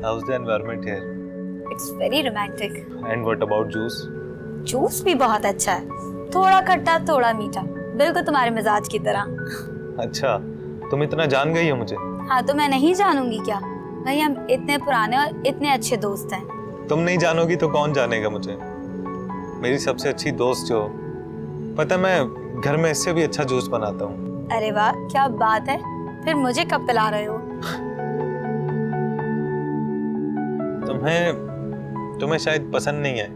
How's the environment here? It's very romantic. And what about juice? Juice भी बहुत अच्छा है, थोड़ा खट्टा थोड़ा मीठा, बिल्कुल तुम्हारे मिजाज की तरह। अच्छा, तुम इतना जान गई हो मुझे। हाँ तो मैं नहीं जानूंगी क्या भाई, हम इतने पुराने और इतने अच्छे दोस्त हैं। तुम नहीं जानोगी तो कौन जानेगा मुझे। मेरी सबसे अच्छी दोस्त जो, पता है मैं घर में इससे भी अच्छा जूस बनाता हूँ। अरे वाह क्या बात है, फिर मुझे कब पिला रहे हो? तुम्हें शायद पसंद नहीं है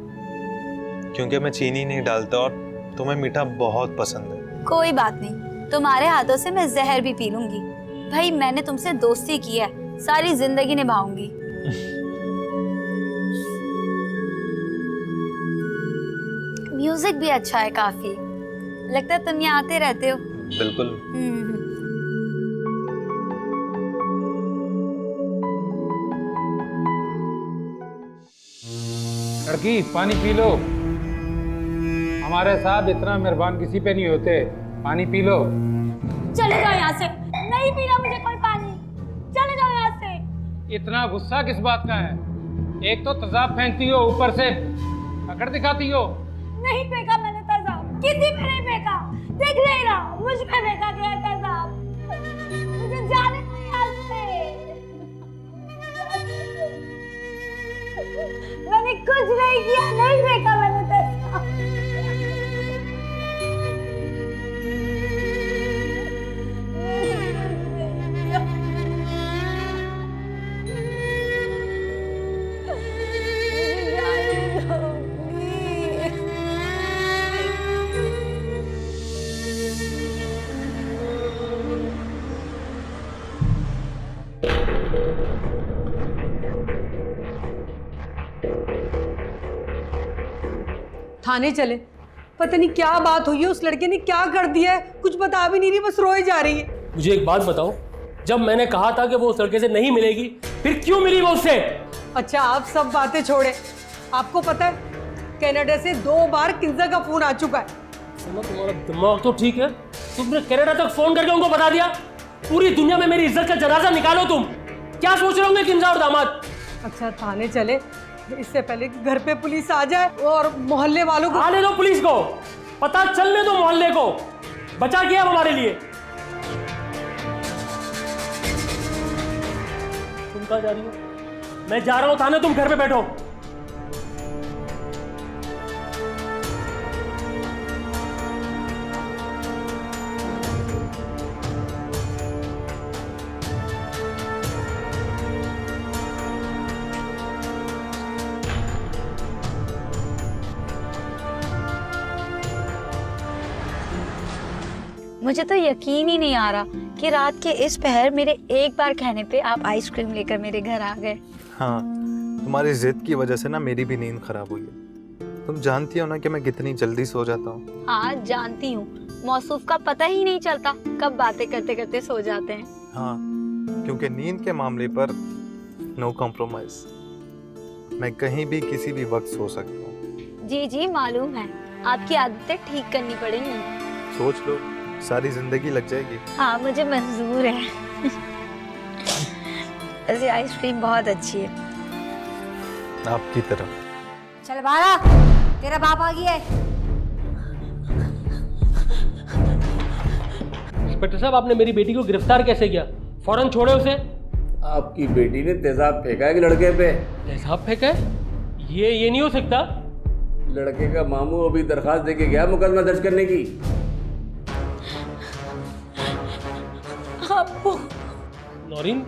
क्योंकि मैं चीनी नहीं डालता और तुम्हें मीठा बहुत पसंद है। कोई बात नहीं, तुम्हारे हाथों से मैं जहर भी पी लूंगी। भाई मैंने तुमसे दोस्ती की है, सारी जिंदगी निभाऊंगी। म्यूजिक भी अच्छा है काफी, लगता है तुम यहाँ आते रहते हो। बिल्कुल। लड़की पानी पी लो, हमारे साथ इतना मेहरबान किसी पे नहीं होते। पानी पी लो। चले जाओ यहाँ से, नहीं पीना मुझे कोई पानी, चले जाओ यहाँ से। इतना गुस्सा किस बात का है? एक तो तेजाब फेंकती हो, ऊपर से पकड़ दिखाती हो। नहीं फेंका मैंने तेजाब, किसी पे नहीं फेंका, देख नहीं रहा, मुझ पे फेंका गया तेजाब। मुझे जाने दो यहाँ से। मैंने कुछ नहीं किया, नहीं फेंका मैंने तेजाब। थाने चले, पता नहीं क्या बात हुई है, उस लड़के ने क्या कर दिया है, कुछ बता भी नहीं रही, बस रोए जा रही है। मुझे एक बात बताओ, जब मैंने कहा था कि वो उस लड़के से नहीं मिलेगी, फिर क्यों मिली वो उससे? अच्छा आप सब बातें छोड़े, आपको पता है कनाडा से 2 बार किंजा का फोन आ चुका है। सुनो तुम्हारा दिमाग तो ठीक है, तुमने कनाडा तक फोन करके उनको बता दिया? पूरी दुनिया में मेरी इज्जत का जनाजा निकालो तुम, क्या सोच रहे होंगे किंजा और दामाद? अच्छा थाने चले, इससे पहले कि घर पे पुलिस आ जाए और मोहल्ले वालों को। आने दो पुलिस को, पता चलने दो मोहल्ले को, बचा किया हमारे लिए। तुम कहाँ जा रही हो? मैं जा रहा हूं थाने, तुम घर पे बैठो। मुझे तो यकीन ही नहीं आ रहा कि रात के इस पहर मेरे एक बार कहने पे आप आइसक्रीम लेकर मेरे घर आ गए। हाँ, तुम्हारी जिद की वजह से ना मेरी भी नींद खराब हुई है। तुम जानती हो ना कि मैं कितनी जल्दी सो जाता हूँ। हाँ जानती हूँ, मौसूफ का पता ही नहीं चलता कब बातें करते करते सो जाते हैं। हाँ, क्योंकि नींद के मामले पर नो कॉम्प्रोमाइज, मैं कहीं भी किसी भी वक्त सो सकता हूँ। जी जी मालूम है, आपकी आदतें ठीक करनी पड़ेंगी। सोच लो, सारी जिंदगी लग जाएगी। हाँ मुझे मंजूर है। ऐसी आइसक्रीम बहुत अच्छी है। आपकी तरह। चल बारा, तेरा बाप आ गया है। इंस्पेक्टर साहब, आपने मेरी बेटी को गिरफ्तार कैसे किया? फौरन छोड़े उसे। आपकी बेटी ने तेजाब फेंका है कि लड़के पे? तेजाब फेंका है? ये नहीं हो सकता। लड़के का मामू अभी दरखास्त देके गया मुकदमा दर्ज करने की। अब्बू। नौरीन,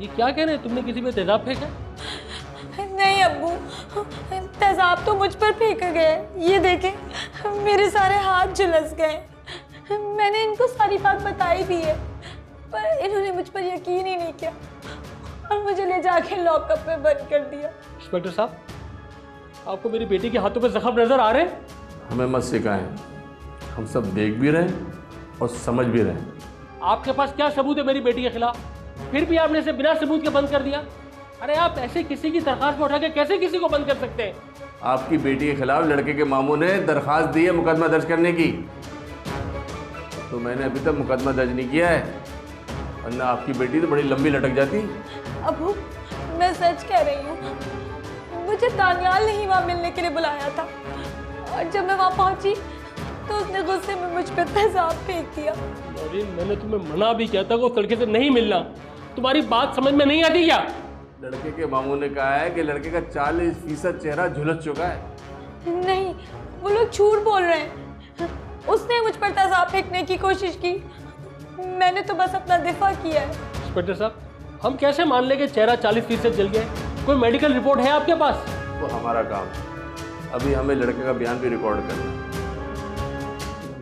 ये क्या कह रहे हैं? तुमने किसी पे तेजाब फेंका? नहीं अब्बू, तेजाब तो मुझ पर फेंका गया है। ये देखें, मेरे सारे हाथ झुलस गए। मैंने इनको सारी बात बताई भी है, पर इन्होंने मुझ पर यकीन ही नहीं किया और मुझे ले जाके लॉकअप में बंद कर दिया। इंस्पेक्टर साहब, आपको मेरी बेटी के हाथों पे जख्म नजर आ रहे हैं? हमें मत सिखाएं, हम सब देख भी रहे हैं और समझ भी रहे हैं। आपके पास क्या सबूत है मेरी बेटी के खिलाफ? फिर भी आपने इसे बिना सबूत के बंद कर दिया। अरे आप ऐसे किसी की दरखास्त में उठा के कैसे किसी को बंद कर सकते हैं? आपकी बेटी के खिलाफ लड़के के मामू ने दरखास्त दी है मुकदमा दर्ज करने की, तो मैंने अभी तक मुकदमा दर्ज नहीं किया है, वरना आपकी बेटी तो बड़ी लंबी लटक जाती। अब्बू मैं सच कह रही हूँ, मुझे दानियाल ने ही वहाँ मिलने के लिए बुलाया था और जब मैं वहाँ पहुँची तो उसने गुस्से में मुझ पर तेजाब फेंक दिया। नौरीन, मैंने तुम्हें मना भी किया था कि उस लड़के से नहीं मिलना। तुम्हारी बात समझ में नहीं आती क्या? लड़के के मामू ने कहा है कि लड़के का 40% चेहरा झुलस चुका है। नहीं, वो लोग झूठ बोल रहे हैं। उसने मुझ पर तेजाब फेंकने की कोशिश की, मैंने तो बस अपना दिफा किया है। इंस्पेक्टर साहब, हम कैसे मान लें कि चेहरा 40% जल गया? कोई मेडिकल रिपोर्ट है आपके पास? वो हमारा काम है। अभी हमें लड़के का बयान भी रिकॉर्ड करना है।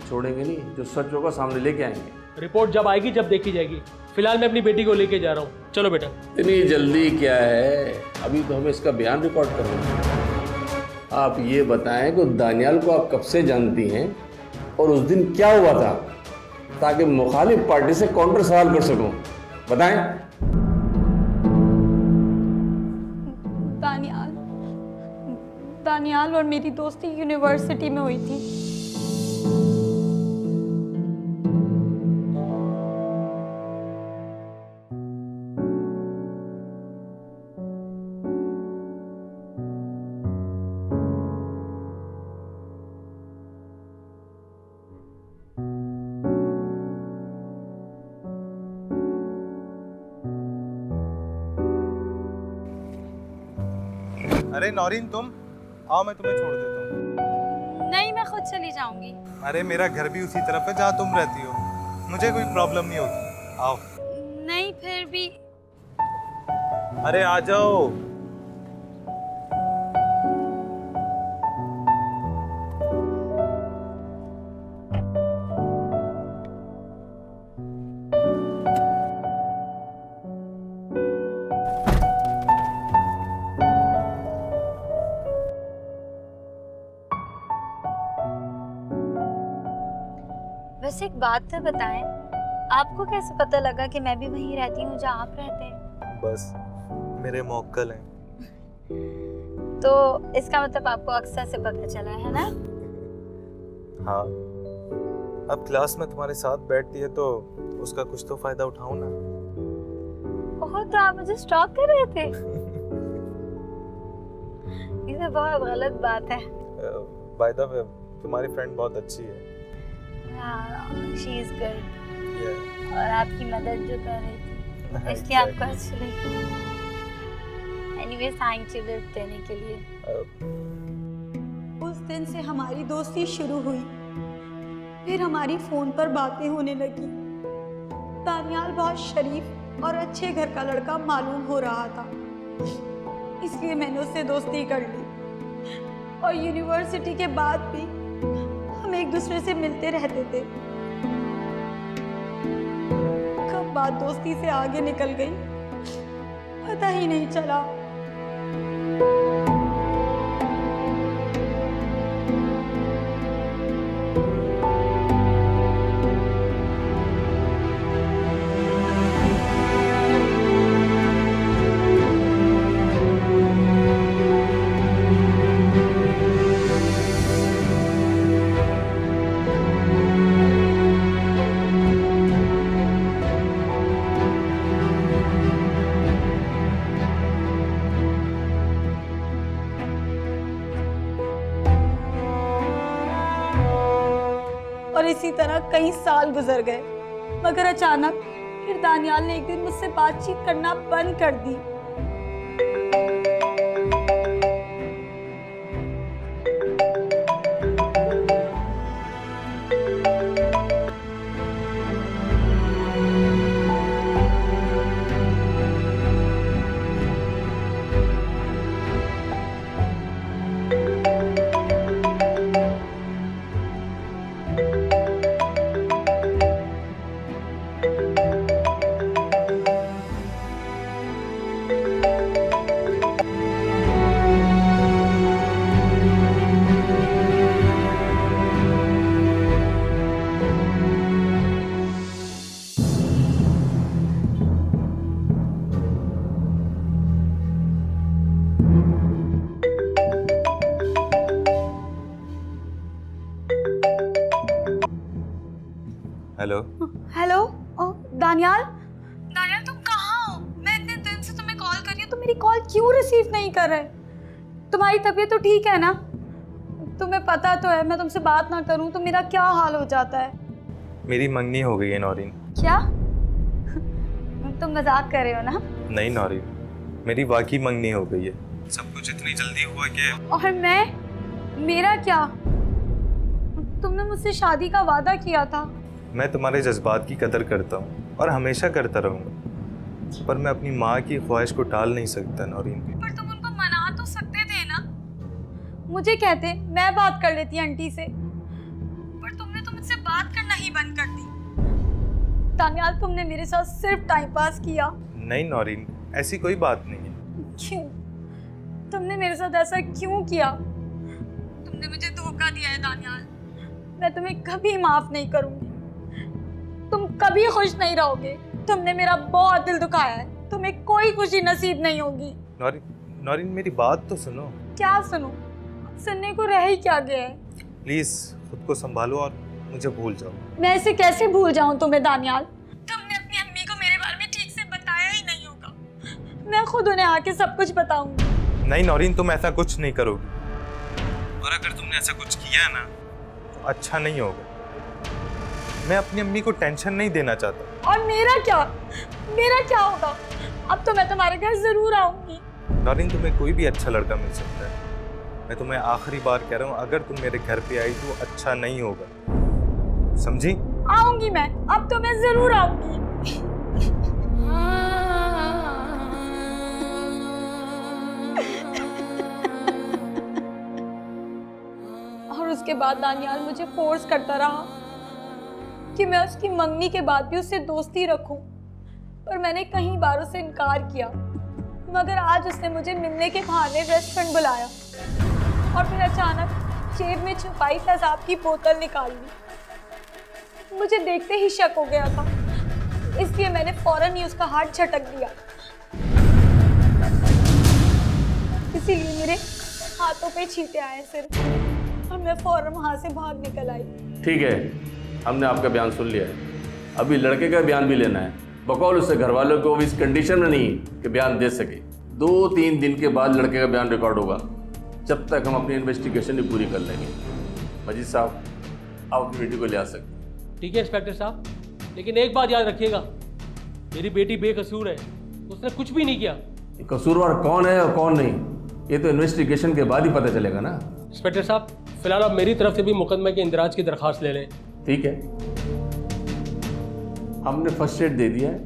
छोड़ेंगे नहीं, जो सच होगा सामने लेके आएंगे। रिपोर्ट जब आएगी जब देखी जाएगी। फिलहाल मैं अपनी बेटी को लेके जा रहा हूँ। चलो बेटा। इतनी जल्दी क्या है, अभी तो हमें इसका बयान रिकॉर्ड करना है। आप ये बताएं कि दानियाल को आप कब से जानती हैं और उस दिन क्या हुआ था, ताकि मुखालिफ पार्टी से काउंटर सवाल कर सकूं। बताएं। दानियाल और मेरी दोस्ती यूनिवर्सिटी में हुई थी। अरे नौरीन, तुम आओ, मैं तुम्हें छोड़ देता हूँ। नहीं, मैं खुद चली जाऊंगी। अरे मेरा घर भी उसी तरफ है जहाँ तुम रहती हो, मुझे कोई प्रॉब्लम नहीं होगी। आओ। नहीं, फिर भी अरे आ जाओ। वैसे एक बात तो बताएं, आपको कैसे पता लगा कि मैं भी वहीं रहती हूँ जहाँ आप रहते हैं? बस मेरे मौक्कल हैं। तो इसका मतलब आपको अक्सर से पता चला है ना? हाँ, अब क्लास में तुम्हारे साथ बैठती है तो उसका कुछ तो फायदा उठाऊं ना। ओह, तो आप मुझे स्टॉक कर रहे थे? ये तो बहुत गलत बात है। बाय द वे, तुम्हारी फ्रेंड बहुत अच्छी है। She is good. Yeah. और आपकी मदद जो कर रही थी इसलिए आपको अच्छी लगी। एनीवे, थैंक यू गिफ्ट देने के लिए। उस दिन से हमारी दोस्ती शुरू हुई, फिर हमारी फोन पर बातें होने लगी। दानियाल बहुत शरीफ और अच्छे घर का लड़का मालूम हो रहा था, इसलिए मैंने उससे दोस्ती कर ली और यूनिवर्सिटी के बाद भी हम एक दूसरे से मिलते रहते थे। कब बात दोस्ती से आगे निकल गई पता ही नहीं चला। और इसी तरह कई साल गुजर गए, मगर अचानक फिर दानियाल ने एक दिन मुझसे बातचीत करना बंद कर दी। हेलो। हेलो, दानियाल, तुम कहाँ हो? मैं इतने दिन से तुम्हें कॉल कर रही हूँ, तुम मेरी कॉल क्यों रिसीव नहीं कर रहे? तुम्हारी तबीयत तो ठीक है ना? तुम्हें पता तो है मैं तुमसे बात ना करूं तो मेरा क्या हाल हो जाता है। मेरी मंगनी हो गई है नौरीन। क्या? तुम मजाक कर रहे हो ना? नहीं नौरीन, मेरी वाकई मंगनी हो गई है। सब कुछ इतनी जल्दी हुआ कि और मेरा क्या? तुमने मुझसे शादी का वादा किया था। मैं तुम्हारे जज्बात की कदर करता हूँ और हमेशा करता रहूँगा, पर मैं अपनी माँ की ख्वाहिश को टाल नहीं सकता नौरीन। पर तुम उनको मना तो सकते थे ना? मुझे कहते मैं बात कर लेती आंटी से, पर तुमने तो मुझसे बात करना ही बंद कर दी। दानियाल, तुमने मेरे साथ सिर्फ टाइम पास किया। नहीं नौरीन, ऐसी कोई बात नहीं है। क्यों? तुमने मेरे साथ ऐसा क्यों किया? तुमने मुझे धोखा दिया है दानियाल। मैं तुम्हें कभी माफ नहीं करूंगी। तुम कभी खुश नहीं रहोगे। तुमने मेरा बहुत दिल दुखाया है। तुम्हें कोई खुशी नसीब नहीं होगी। नौरीन मेरी बात तो सुनो। क्या सुनो? सुनने को रह ही क्या गया है? प्लीज खुद को संभालो और मुझे भूल जाओ। मैं इसे कैसे भूल जाऊं तुम्हें दानियाल? तुमने अपनी अम्मी को मेरे बारे में ठीक से बताया ही नहीं होगा। मैं खुद उन्हें आके सब कुछ बताऊंगी। नहीं नौरीन, तुम ऐसा कुछ नहीं करोगी, और अगर तुमने ऐसा कुछ किया ना तो अच्छा नहीं होगा। मैं अपनी अम्मी को टेंशन नहीं देना चाहता। और मेरा क्या होगा? अब तो मैं तुम्हारे घर जरूर आऊंगी। नौरीन, तुम्हें कोई भी अच्छा लड़का मिल सकता है। मैं तुम्हें आखिरी बार कह रहा हूँ, अगर तुम मेरे घर पे आई तो अच्छा नहीं होगा, समझी? आऊंगी मैं, अब तो मैं जरूर आऊंगी। और उसके बाद दानियाल मुझे फोर्स करता रहा कि मैं उसकी मंगनी के बाद भी उससे दोस्ती रखूं, पर मैंने कई बार उसे इनकार किया। मगर आज उसने मुझे मिलने के बहाने रेस्टोरेंट बुलाया और फिर अचानक जेब में छुपाई तेजाब की बोतल निकाल ली। मुझे देखते ही शक हो गया था, इसलिए मैंने फौरन ही उसका हाथ झटक दिया। इसीलिए मेरे हाथों पे छींटे आए सिर्फ, और मैं फौरन वहां से भाग निकल आई। ठीक है, हमने आपका बयान सुन लिया है। अभी लड़के का बयान भी लेना है, बकौल उससे घर वालों को भी इस कंडीशन में नहीं कि बयान दे सके। 2-3 दिन के बाद लड़के का बयान रिकॉर्ड होगा। जब तक हम अपनी इन्वेस्टिगेशन ही पूरी कर लेंगे। मजीद साहब, आप अपनी बेटी को ले आ सकते। ठीक है इंस्पेक्टर साहब, लेकिन एक बात याद रखिएगा, मेरी बेटी बेकसूर है, उसने कुछ भी नहीं किया। कसूरवार कौन है और कौन नहीं, ये तो इन्वेस्टिगेशन के बाद ही पता चलेगा ना। इंस्पेक्टर साहब, फिलहाल आप मेरी तरफ से भी मुकदमे के इंदराज की दरखास्त ले लें। ठीक है, हमने फर्स्ट एड दे दिया है,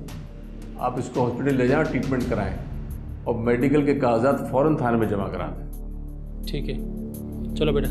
आप इसको हॉस्पिटल ले जाएं, ट्रीटमेंट कराएं और मेडिकल के कागजात फौरन थाने में जमा करा दें। ठीक है, चलो बेटा।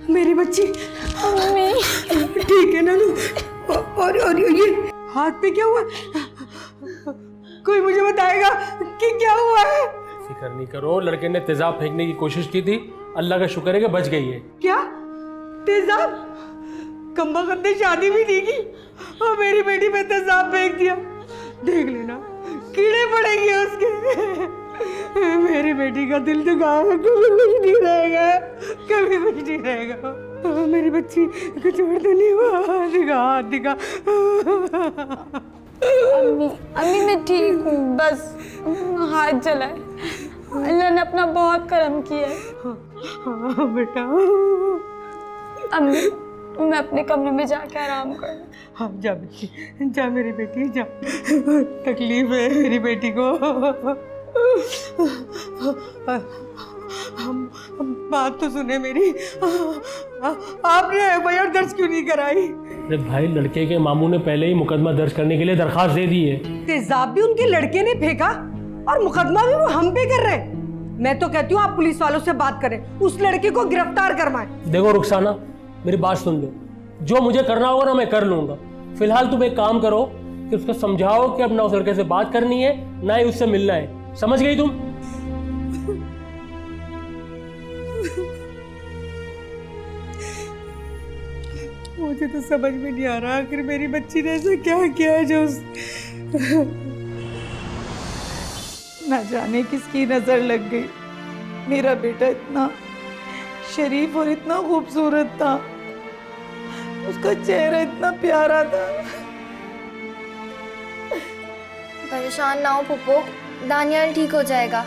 मेरी बच्ची ठीक है ना? और ये हाथ पे क्या हुआ? कोई मुझे बताएगा कि क्या हुआ है? फिक्र नहीं करो, लड़के ने तेजाब फेंकने की कोशिश की थी, अल्लाह का शुक्र है कि बच गई है। क्या तेजाब? कमबख्त ने शादी भी नहीं की और मेरी बेटी पे तेजाब फेंक दिया। देख लेना, कीड़े पड़ेंगे उसके। मेरी बेटी का दिल दुखाया, कभी कुछ नहीं रहेगा, कभी कुछ नहीं रहेगा। मेरी बच्ची कुछ और तो नहीं हुआ? दिखा। अम्मी मैं ठीक हूँ, बस हाथ जला है। अल्लाह ने अपना बहुत करम किया है। हाँ बेटा। अम्मी मैं अपने कमरे में जाके आराम करूँ। हाँ जा बेटी, जा मेरी बेटी जा। तकलीफ है मेरी बेटी को। हम बात तो सुने मेरी। आपने एफआईआर दर्ज क्यों नहीं कराई? अरे भाई, लड़के के मामू ने पहले ही मुकदमा दर्ज करने के लिए दरखास्त दे दी है। तेजाब भी उनके लड़के ने फेंका और मुकदमा भी वो हम पे कर रहे। मैं तो कहती हूँ आप पुलिस वालों से बात करें, उस लड़के को गिरफ्तार करवाएं। देखो रुखसाना, मेरी बात सुन लो, जो मुझे करना होगा ना मैं कर लूंगा। फिलहाल तुम एक काम करो कि उसको समझाओ कि अब ना उस लड़के से बात करनी है ना ही उससे मिलना है। समझ गई तुम? मुझे तो समझ में नहीं आ रहा आखिर मेरी बच्ची ने ऐसा क्या किया है जो ना जाने किसकी नजर लग गई। मेरा बेटा इतना शरीफ और इतना खूबसूरत था, उसका चेहरा इतना प्यारा था। परेशान ना हो पुप्पो, दानियाल ठीक हो जाएगा।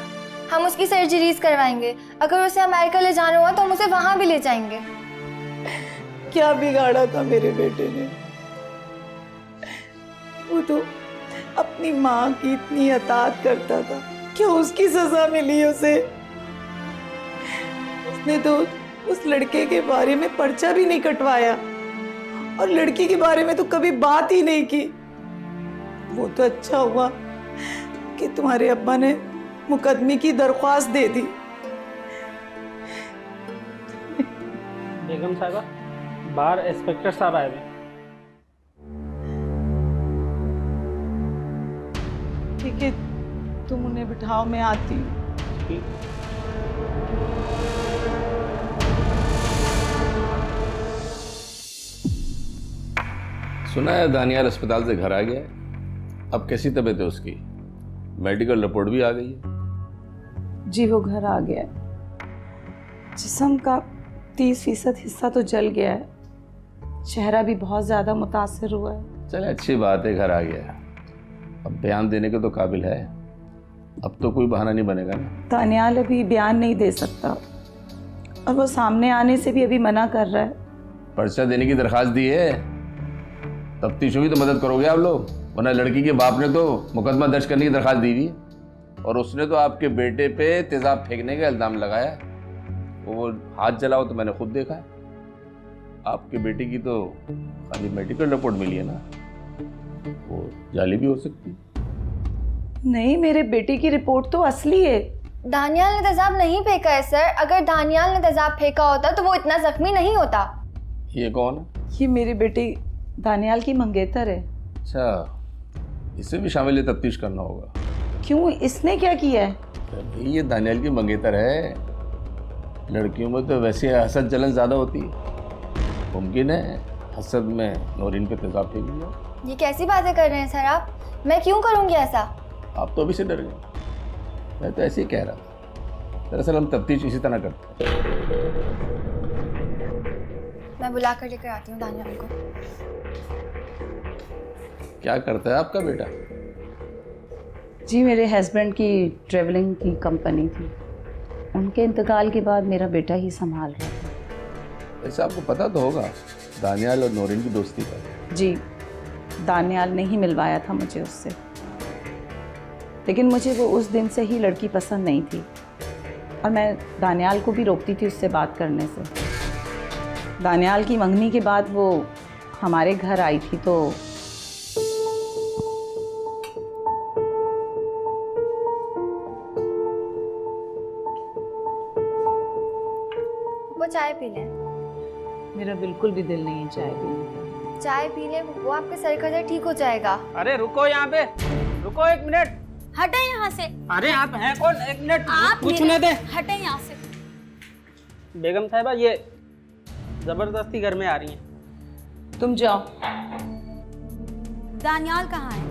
हम उसकी सर्जरीज करवाएंगे। अगर उसे अमेरिका ले जाना हुआ तो हम उसे वहां भी ले जाएंगे। क्या बिगाड़ा था मेरे बेटे ने? वो तो अपनी माँ की इतनी अतात करता था, क्या उसकी सजा मिली उसे? उसने तो उस लड़के के बारे में पर्चा भी नहीं कटवाया और लड़की के बारे में तो कभी बात ही नहीं की। वो तो अच्छा हुआ कि तुम्हारे अब्बा ने मुकदमे की दरख्वास्त दे दी। बेगम साहिबा, बाहर इंस्पेक्टर साहब आए हुए। ठीक है, तुम उन्हें बिठाओ, मैं आती हूँ। सुना है दानियाल अस्पताल से घर आ गया है। अब कैसी तबीयत है उसकी? मेडिकल रिपोर्ट भी आ गई है। जी वो घर आ गया है। जिस्म का 30% हिस्सा तो जल गया है, चेहरा भी बहुत ज़्यादा मुतासर हुआ है। चले अच्छी बात है, घर आ गया है। अब बयान देने के तो काबिल है। अब तो कोई बहाना नहीं बनेगा ना। दानियाल अभी बयान नहीं दे सकता और वो सामने आने से भी अभी मना कर रहा है। पर्चा देने की दरखास्त दी है, तफ्तीश हुई तो मदद करोगे आप लोग, वरना लड़की के बाप ने तो मुकदमा दर्ज करने की दरखास्त दी हुई है और उसने तो आपके बेटे पे तेजाब फेंकने का इल्ज़ाम लगाया। वो हाथ जला हो तो मैंने खुद देखा है। आपके बेटे की तो खाली मेडिकल रिपोर्ट मिली है ना, वो जाली भी हो सकती है। नहीं, मेरे बेटे की रिपोर्ट तो असली है। दानियाल ने तेजाब नहीं फेंका है सर। अगर दानियाल ने तेजाब फेंका होता तो वो इतना जख्मी नहीं होता। ये कौन है? ये मेरे बेटे दानियाल की मंगेतर है। अच्छा, इसे भी शामिल तफ्तीश करना होगा। क्यों, इसने क्या किया है? भाई ये दानियाल की मंगेतर है। लड़कियों में तो वैसे हसद जलन ज़्यादा होती है, मुमकिन है हसद में नौरीन पे तेजाब फेंक दिया। ये कैसी बातें कर रहे हैं सर आप? मैं क्यों करूँगी ऐसा? आप तो अभी से डर गए। मैं तो ऐसे ही कह रहा था। दरअसल हम तफ्तीश इसी तरह करते हैं। मैं बुला कर लेकर आती हूँ दानियाल को। क्या करता है आपका बेटा? जी मेरे हस्बैंड की ट्रैवलिंग की कंपनी थी, उनके इंतकाल के बाद मेरा बेटा ही संभाल रहा था। वैसे आपको पता तो होगा दानियाल और नौरीन की दोस्ती का। जी, दानियाल ने ही मिलवाया था मुझे उससे, लेकिन मुझे वो उस दिन से ही लड़की पसंद नहीं थी और मैं दानियाल को भी रोकती थी उससे बात करने से। दानियाल की मंगनी के बाद वो हमारे घर आई थी तो वो चाय पी लें। मेरा बिल्कुल भी दिल नहीं है चाय पीने। चाय पी लें, वो आपके सर का दर्द ठीक हो जाएगा। अरे रुको यहाँ पे, रुको 1 मिनट। हटे यहाँ से। अरे आप हैं कौन? 1 मिनट आप पूछने दे। हटे यहाँ से। बेगम साहिबा, ये जबरदस्ती घर में आ रही हैं। तुम जाओ। दानियाल कहाँ है?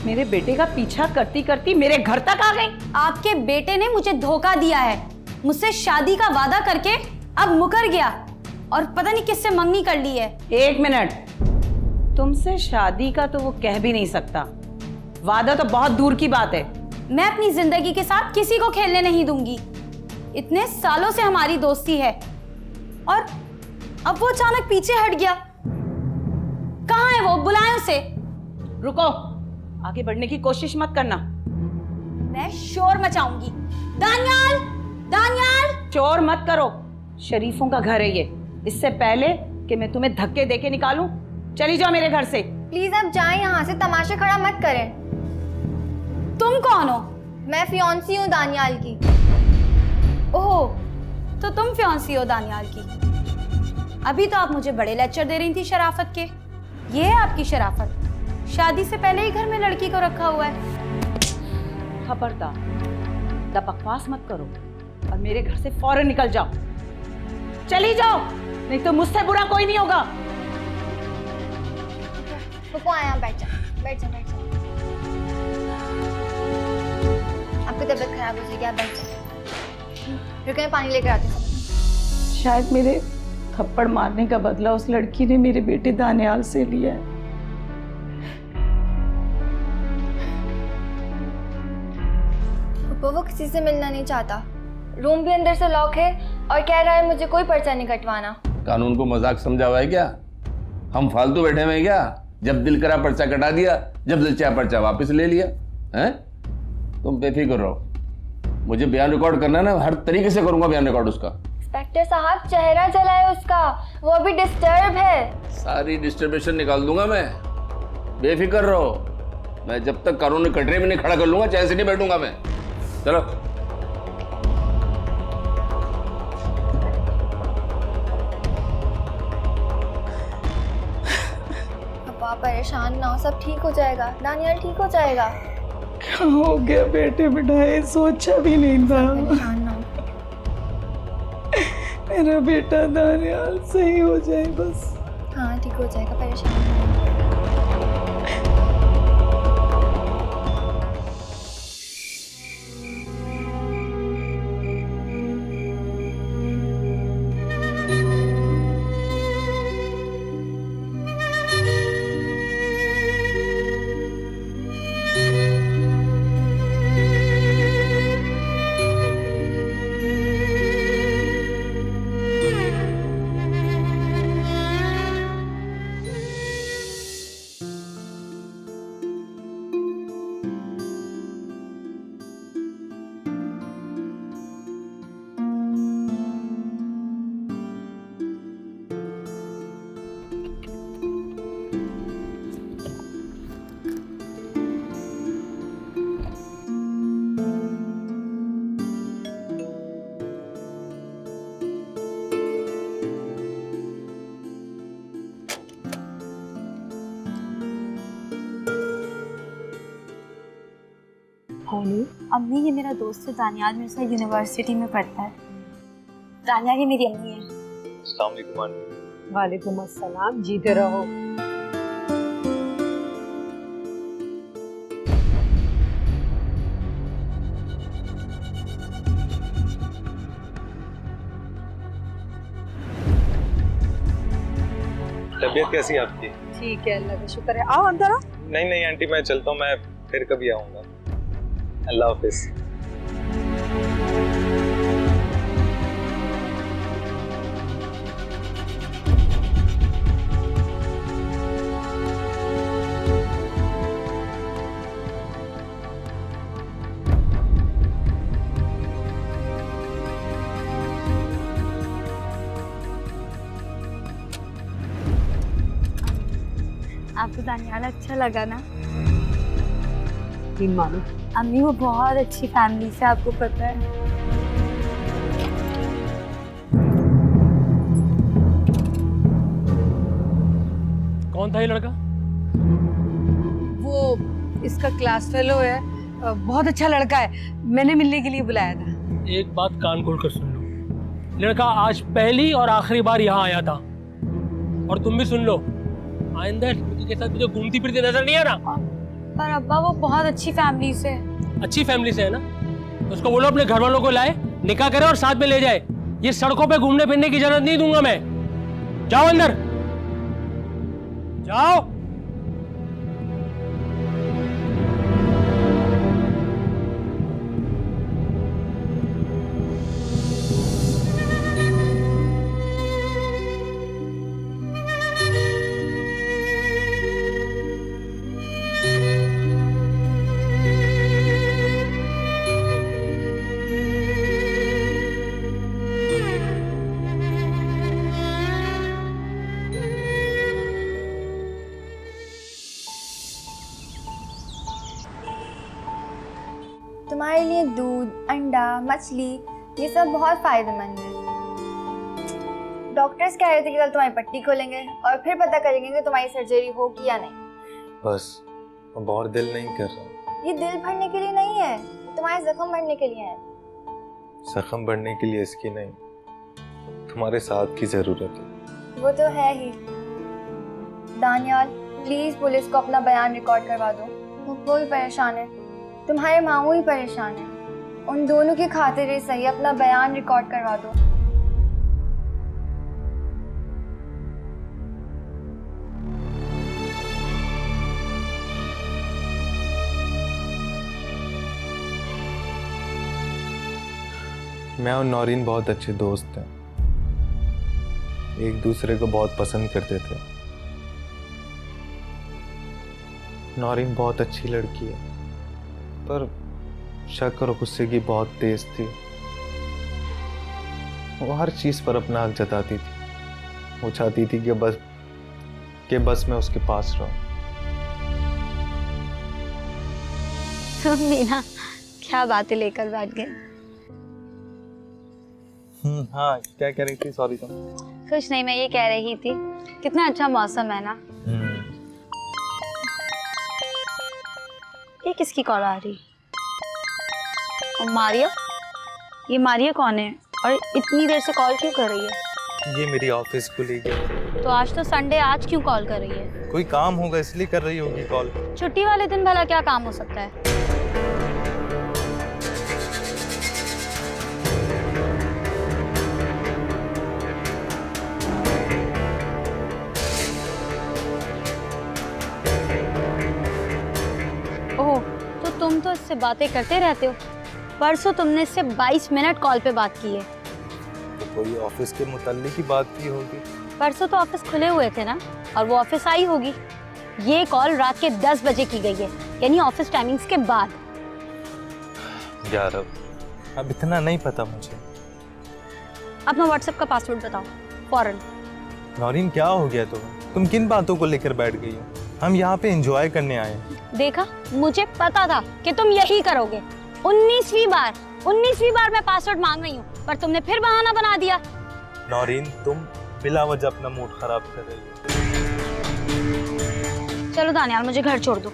मेरे बेटे का पीछा करती करती मेरे घर तक आ गई। आपके बेटे ने मुझे धोखा दिया है, मुझसे शादी का वादा करके अब मुकर गया और पता नहीं किससे मंगनी कर ली है। 1 मिनट, तुमसे शादी का तो वो कह भी नहीं सकता, वादा तो बहुत दूर की बात है। मैं अपनी जिंदगी के साथ किसी को खेलने नहीं दूंगी। इतने सालों से हमारी दोस्ती है और अब वो अचानक पीछे हट गया। कहाँ है वो? बुलाएं उसे। रुको, आगे बढ़ने की कोशिश मत करना। मैं शोर मचाऊंगी। दानियाल, दानियाल! शोर मत करो, शरीफों का घर है ये। इससे पहले कि मैं तुम्हें धक्के देके निकालूं, चली जाओ मेरे घर से। प्लीज आप जाएं यहाँ से, तमाशा खड़ा मत करें। तुम कौन हो? मैं फियांसी हूँ दानियाल की। ओह, तो तुम फियांसी हो दानियाल की। अभी तो आप मुझे बड़े लेक्चर दे रही थी शराफत के। ये है आपकी शराफत? शादी से पहले ही घर में लड़की को रखा हुआ है। खबरदार, ज़्यादा बकवास मत करो और मेरे घर से फौरन निकल जाओ। चली जाओ, नहीं तो मुझसे बुरा कोई नहीं होगा। पप्पू आया, बैठ जा, बैठ जा, बैठ जा। आपकी तबीयत खराब हो जाएगी, आप बैठ जा। रुको, मैं पानी लेकर आती हूँ। शायद मेरे थप्पड़ मारने का बदला उस लड़की ने मेरे बेटे दानियाल से लिया है। पप्पू वो किसी से मिलना नहीं चाहता, रूम भी अंदर से लॉक है और कह रहा है मुझे कोई पर्चा नहीं कटवाना। कानून को मजाक समझा हुआ है क्या? हम फालतू बैठे हुए हैं क्या? जब दिल करा पर्चा कटा दिया, जब दिल चाहा पर्चा वापस ले लिया हैं? तुम बेफिक्र रहो, मुझे बयान रिकॉर्ड करना है ना, हर तरीके से करूंगा बयान रिकॉर्ड उसका। इंस्पेक्टर साहब, चेहरा जला है उसका, वो अभी डिस्टर्ब है। सारी डिस्टर्बेशन निकाल दूंगा मैं, बेफिक्र रहो। मैं जब तक कानूनी कटरे में नहीं खड़ा कर लूंगा, चैन से नहीं बैठूंगा मैं। चलो। पापा परेशान ना हो, सब ठीक हो जाएगा, दानियाल ठीक हो जाएगा। क्या हो गया बेटे? बिठाए सोचा भी नहीं था। परेशान ना हो। मेरा बेटा दानियाल सही हो जाए बस। हाँ ठीक हो जाएगा, परेशान ना हो। अम्मी, ये मेरा दोस्त है दानियाल, मेरे साथ यूनिवर्सिटी में पढ़ता है। दानियाल ये मेरी अम्मी है। अस्सलाम वालेकुम आंटी। वालेकुम अस्सलाम, जीते रहो। तबीयत कैसी है आपकी? ठीक है, अल्लाह का शुक्र है। आओ अंदर आओ। नहीं नहीं आंटी, मैं चलता हूँ, मैं फिर कभी आऊँगा। अल्लाह हाफिज। आपको दानियाल अच्छा लगा ना? मानो अम्मी वो बहुत अच्छी फैमिली से, आपको पता है। कौन था ये लड़का? वो इसका क्लास फेलो है, बहुत अच्छा लड़का है, मैंने मिलने के लिए बुलाया था। एक बात कान खोल कर सुन लो, लड़का आज पहली और आखिरी बार यहाँ आया था। और तुम भी सुन लो, आइंदा लड़की के साथ मुझे घूमती फिरती नजर नहीं आना। पर अब्बा वो बहुत अच्छी फैमिली से। अच्छी फैमिली से है ना, उसको बोलो अपने घर वालों को लाए, निकाह करे और साथ में ले जाए। ये सड़कों पे घूमने फिरने की जरूरत नहीं दूंगा मैं। जाओ अंदर जाओ। तुम्हारे लिए दूध, अंडा, मछली ये सब बहुत फायदेमंद है। डॉक्टर्स कह रहे थे कि कल तुम्हारी पट्टी खोलेंगे और फिर पता करेंगे कि तुम्हारी सर्जरी होगी या नहीं। बस अब और दिल नहीं कर रहा। ये दिल भरने के लिए नहीं है, तुम्हारे जख्म भरने के लिए है। जख्म बढ़ने के लिए इसकी नहीं, तुम्हारे साथ की जरूरत है। वो तो है ही। दानियाल, प्लीज पुलिस को अपना बयान रिकॉर्ड करवा दो। वो भी परेशान है, तुम्हारे मामू ही परेशान है। उन दोनों की खातिर ही सही, अपना बयान रिकॉर्ड करवा दो। मैं और नौरीन बहुत अच्छे दोस्त हैं, एक दूसरे को बहुत पसंद करते थे। नौरीन बहुत अच्छी लड़की है, पर शक और गुस्से की बहुत तेज थी। वो हर चीज पर अपना हक जताती थी। वो चाहती थी कि बस मैं उसके पास रहूं। तुम भी ना क्या बातें लेकर बैठ गए। हाँ, क्या कह रही थी? सॉरी तुम। कुछ नहीं, मैं ये कह रही थी कितना अच्छा मौसम है ना। ये किसकी कॉल आ रही? और मारिया? ये मारिया कौन है और इतनी देर से कॉल क्यों कर रही है? ये मेरी ऑफिस को ले गई। तो आज तो संडे, आज क्यों कॉल कर रही है? कोई काम होगा इसलिए कर रही होगी कॉल। छुट्टी वाले दिन भला क्या काम हो सकता है? ओह, तो तुम तो इससे बातें करते रहते हो। परसों तुमने इससे 22 मिनट कॉल पे बात की है। तो कोई ऑफिस के मुताल्लिक ही बात की होगी। परसों तो ऑफिस खुले हुए थे ना, और वो ऑफिस आई होगी। ये कॉल रात के 10 बजे की गई है, यानी ऑफिस टाइमिंग्स के बाद। यार अब इतना नहीं पता मुझे। अपना व्हाट्सएप का पासवर्ड बताओ फौरन। नौरीन, क्या हो गया तुम किन बातों को लेकर बैठ गई हो? हम यहाँ पे एंजॉय करने आए हैं। देखा, मुझे पता था कि तुम यही करोगे। 19वीं बार मैं पासवर्ड मांग रही हूँ, पर तुमने फिर बहाना बना दिया। नौरीन, तुम बिला वजह अपना मूड खराब कर रही हो। चलो दानियाल, मुझे घर छोड़ दो।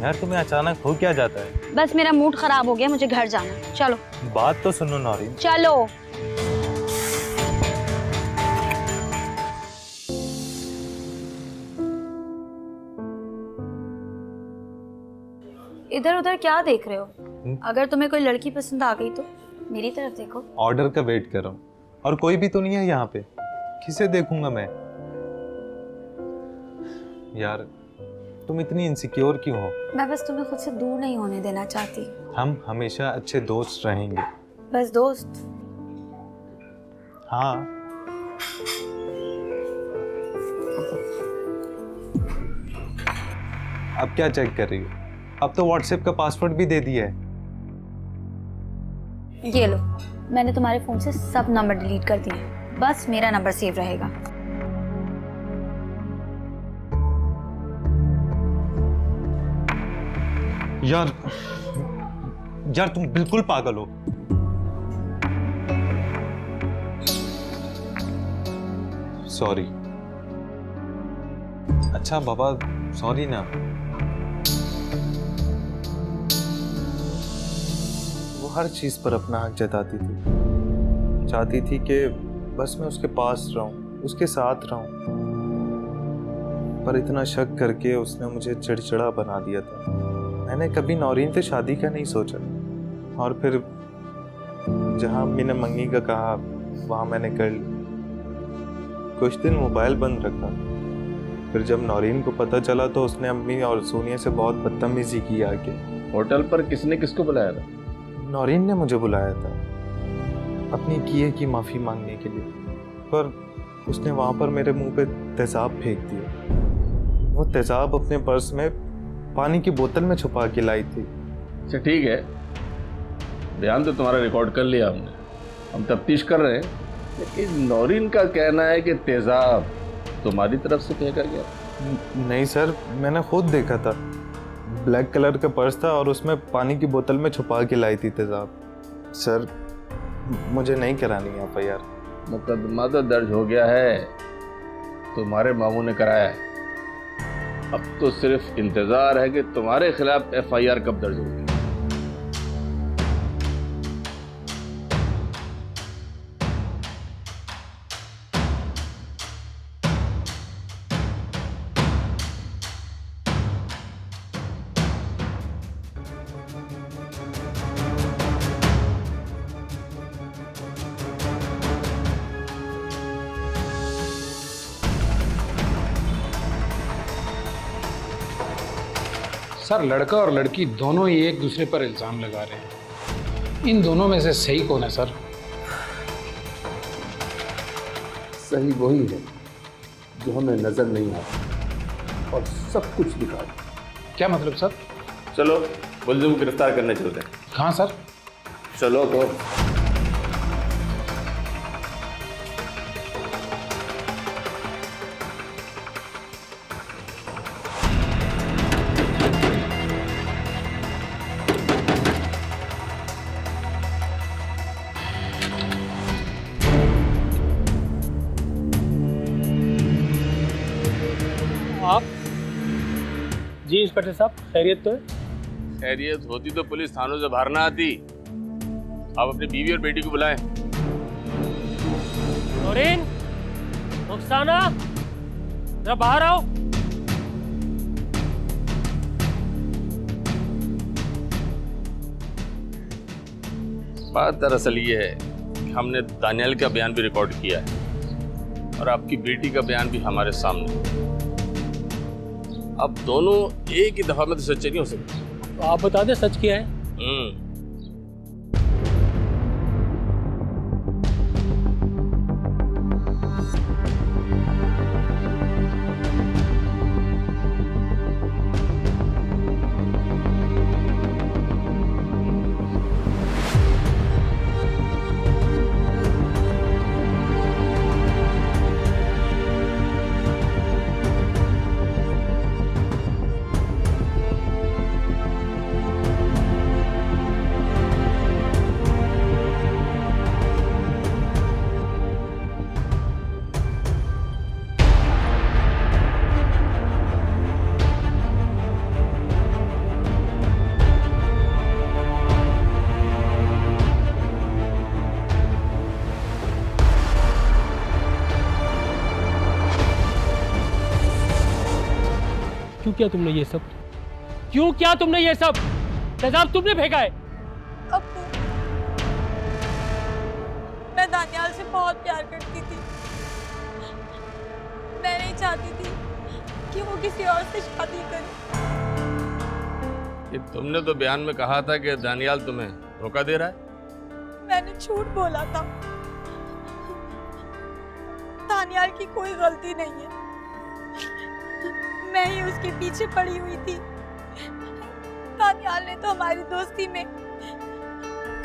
यार तुम्हें अचानक हो क्या जाता है? बस मेरा मूड खराब हो गया, मुझे घर जाना है। चलो। बात तो सुनो नौरीन। चलो। इधर उधर क्या देख रहे हो? अगर तुम्हें कोई लड़की पसंद आ गई तो मेरी तरफ देखो। ऑर्डर का वेट कर रहा हूँ, और कोई भी तो नहीं है यहाँ पे। किसे देखूंगा मैं? यार तुम इतनी इनसिक्योर क्यों हो? मैं बस तुम्हें खुद से दूर नहीं होने देना चाहती। हम हमेशा अच्छे दोस्त रहेंगे। बस दोस्त? हाँ। अब क्या चेक कर रही हो? अब तो व्हाट्सएप का पासवर्ड भी दे दिया है। ये लो, मैंने तुम्हारे फोन से सब नंबर डिलीट कर दिए, बस मेरा नंबर सेव रहेगा। यार तुम बिल्कुल पागल हो। सॉरी। अच्छा बाबा, सॉरी ना। वो हर चीज पर अपना हक जताती थी। चाहती थी कि बस मैं उसके पास रहूं, उसके साथ रहूं। पर इतना शक करके उसने मुझे चिड़चिड़ा बना दिया था। मैंने कभी नौरीन से शादी का नहीं सोचा, और फिर जहां मैंने मंगी का कहा वहां मैंने कर ली। कुछ दिन मोबाइल बंद रखा, फिर जब नौरीन को पता चला तो उसने अम्मी और सोनिया से बहुत बदतमीजी की आके। होटल पर किसने किसको बुलाया था? नौरीन ने मुझे बुलाया था अपनी किए की माफ़ी मांगने के लिए, पर उसने वहाँ पर मेरे मुंह पे तेज़ाब फेंक दिया। वो तेज़ाब अपने पर्स में पानी की बोतल में छुपा के लाई थी। अच्छा ठीक है, बयान तो तुम्हारा रिकॉर्ड कर लिया हमने, हम तफ्तीश कर रहे हैं। लेकिन नौरीन का कहना है कि तेज़ाब तुम्हारी तरफ से फेंका गया। नहीं सर, मैंने खुद देखा था। ब्लैक कलर का पर्स था और उसमें पानी की बोतल में छुपा के लाई थी तेज़ाब। सर मुझे नहीं करानी है FIR। मुकदमा तो दर्ज हो गया है, तुम्हारे मामू ने कराया है। अब तो सिर्फ इंतजार है कि तुम्हारे खिलाफ FIR कब दर्ज होगी। सर, लड़का और लड़की दोनों ही एक दूसरे पर इल्ज़ाम लगा रहे हैं। इन दोनों में से सही कौन है सर? सही वही है जो हमें नजर नहीं आता और सब कुछ दिखा दे। क्या मतलब सर? चलो मुलजिम को गिरफ्तार करने चलते हैं। कहाँ सर? चलो तो। आप जी इंस्पेक्टर साहब, खैरियत तो है? खैरियत होती तो पुलिस थानों से बाहर ना आती। आप अपनी बीवी और बेटी को बुलाएं। नौरीन, रुखसाना, जरा बाहर आओ। बात दरअसल ये है कि हमने दानियाल का बयान भी रिकॉर्ड किया है और आपकी बेटी का बयान भी हमारे सामने। अब दोनों एक ही दफा में तो सच्चे नहीं हो सकते। तो आप बता दें सच क्या है? क्यों किया तुमने ये सब? क्यों किया तुमने ये सब? तेजाब तुमने फेंका है। अब्बू, मैं दानियाल से बहुत प्यार करती थी। मैं नहीं चाहती थी कि वो किसी और से शादी करे। ये तुमने तो बयान में कहा था कि दानियाल तुम्हें धोखा दे रहा है। मैंने झूठ बोला था। दानियाल की कोई गलती नहीं है, मैं ही उसके पीछे पड़ी हुई थी। दानियाल ने तो हमारी दोस्ती में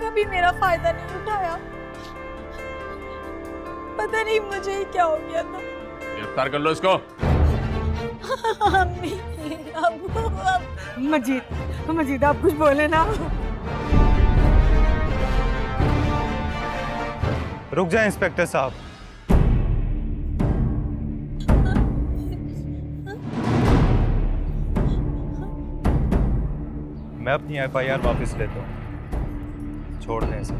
कभी मेरा फायदा नहीं उठाया। पता नहीं मुझे ही क्या हो गया था। गिरफ्तार कर लो इसको। अम्मी, अब्बू, मजीद आप कुछ बोले ना। रुक जाए इंस्पेक्टर साहब। मैं अपनी FIR वापस लेता हूँ, छोड़ दें इसे।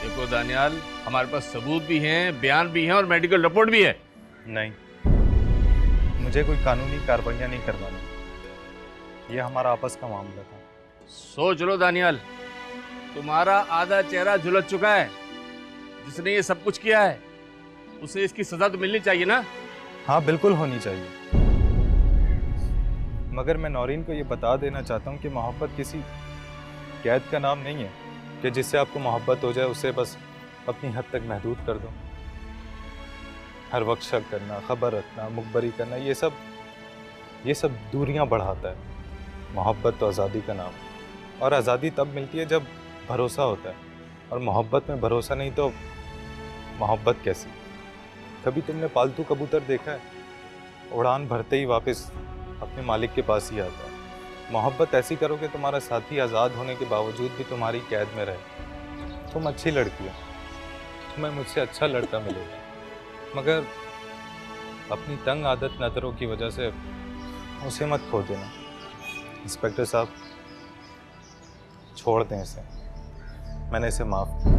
देखो दानियाल, हमारे पास सबूत भी हैं, बयान भी हैं और मेडिकल रिपोर्ट भी है। नहीं, मुझे कोई कानूनी कार्रवाइयाँ नहीं करवानी। ये हमारा आपस का मामला था। सोच लो दानियाल, तुम्हारा आधा चेहरा झुलस चुका है। जिसने ये सब कुछ किया है उसे इसकी सजा तो मिलनी चाहिए ना। हाँ, बिल्कुल होनी चाहिए, मगर मैं नौरीन को ये बता देना चाहता हूँ कि मोहब्बत किसी कैद का नाम नहीं है कि जिससे आपको मोहब्बत हो जाए उसे बस अपनी हद तक महदूद कर दो। हर वक्त शक करना, खबर रखना, मुखबरी करना, ये सब दूरियां बढ़ाता है। मोहब्बत तो आज़ादी का नाम है, और आज़ादी तब मिलती है जब भरोसा होता है, और मोहब्बत में भरोसा नहीं तो मोहब्बत कैसी? कभी तुमने पालतू कबूतर देखा है? उड़ान भरते ही वापस अपने मालिक के पास ही आता है। मोहब्बत ऐसी करो कि तुम्हारा साथी आज़ाद होने के बावजूद भी तुम्हारी कैद में रहे। तुम अच्छी लड़की हो, तुम्हें मुझसे अच्छा लड़का मिलेगा, मगर अपनी तंग आदत नज़रों की वजह से उसे मत खो देना। इंस्पेक्टर साहब, छोड़ दें इसे, मैंने इसे माफ़ किया।